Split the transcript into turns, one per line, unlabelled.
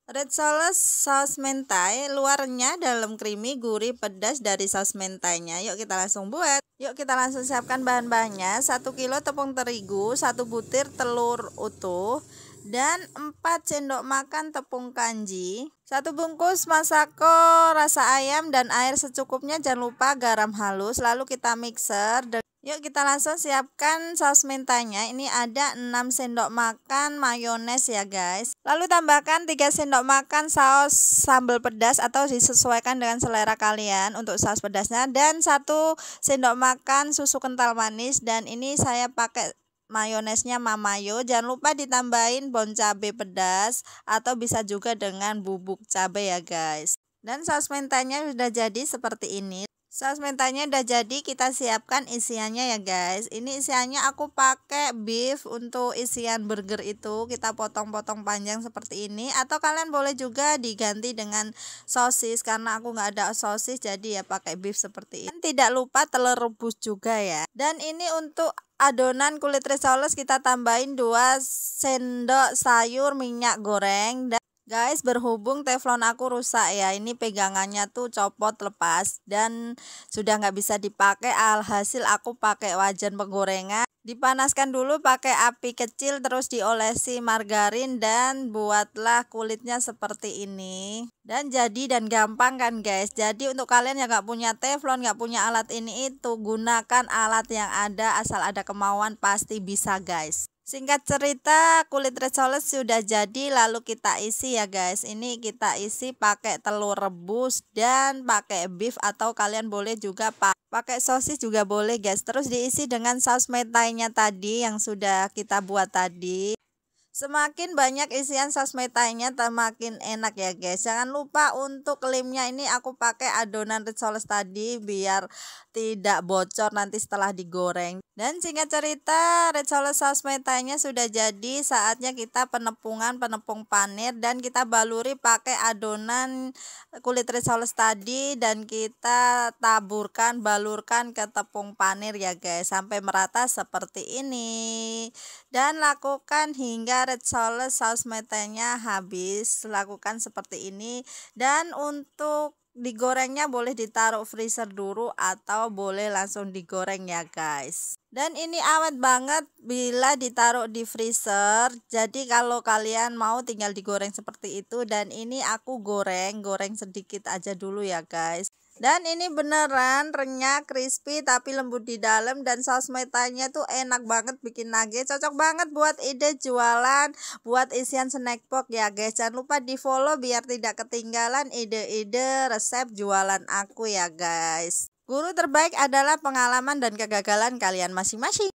Red sauce saus mentai, luarnya dalam creamy, gurih, pedas dari saus mentainya. Yuk kita langsung buat. Yuk kita langsung siapkan bahan-bahannya. 1 kilo tepung terigu, 1 butir telur utuh, dan 4 sendok makan tepung kanji, 1 bungkus masako rasa ayam dan air secukupnya. Jangan lupa garam halus. Lalu kita mixer. Yuk kita langsung siapkan saus mentanya. Ini ada 6 sendok makan mayones ya guys. Lalu tambahkan 3 sendok makan saus sambal pedas atau disesuaikan dengan selera kalian untuk saus pedasnya, dan 1 sendok makan susu kental manis, dan ini saya pakai mayonesnya Mamayo. Jangan lupa ditambahin bon cabai pedas atau bisa juga dengan bubuk cabai ya guys. Dan saus mentanya sudah jadi seperti ini. Saus mentanya udah jadi, kita siapkan isiannya ya guys. Ini isiannya aku pakai beef. Untuk isian burger itu kita potong-potong panjang seperti ini, atau kalian boleh juga diganti dengan sosis, karena aku nggak ada sosis jadi ya pakai beef seperti ini. Dan tidak lupa telur rebus juga ya. Dan ini untuk adonan kulit risoles kita tambahin 2 sendok sayur minyak goreng. Dan guys, berhubung teflon aku rusak ya, ini pegangannya tuh copot lepas dan sudah nggak bisa dipakai. Alhasil aku pakai wajan penggorengan, dipanaskan dulu pakai api kecil, terus diolesi margarin dan buatlah kulitnya seperti ini. Dan jadi dan gampang kan guys. Jadi untuk kalian yang nggak punya teflon, nggak punya alat ini itu, gunakan alat yang ada, asal ada kemauan pasti bisa guys. Singkat cerita, kulit risoles sudah jadi, lalu kita isi ya guys. Ini kita isi pakai telur rebus dan pakai beef, atau kalian boleh juga pakai sosis juga boleh guys. Terus diisi dengan saus mentainya tadi yang sudah kita buat tadi. Semakin banyak isian saus mentainya semakin enak ya guys. Jangan lupa untuk lemnya ini aku pakai adonan risoles tadi biar tidak bocor nanti setelah digoreng. Dan singkat cerita, risoles saus mentainya sudah jadi. Saatnya kita penepung panir, dan kita baluri pakai adonan kulit risoles tadi, dan kita balurkan ke tepung panir ya guys, sampai merata seperti ini. Dan lakukan hingga risoles saus mentainya habis. Lakukan seperti ini. Dan untuk digorengnya boleh ditaruh freezer dulu atau boleh langsung digoreng ya guys. Dan ini awet banget bila ditaruh di freezer. Jadi kalau kalian mau tinggal digoreng seperti itu. Dan ini aku goreng sedikit aja dulu ya guys. Dan ini beneran renyah, crispy tapi lembut di dalam, dan saus mentainya tuh enak banget bikin nugget. Cocok banget buat ide jualan, buat isian snack box ya guys. Jangan lupa di follow biar tidak ketinggalan ide-ide resep jualan aku ya guys. Guru terbaik adalah pengalaman dan kegagalan kalian masing-masing.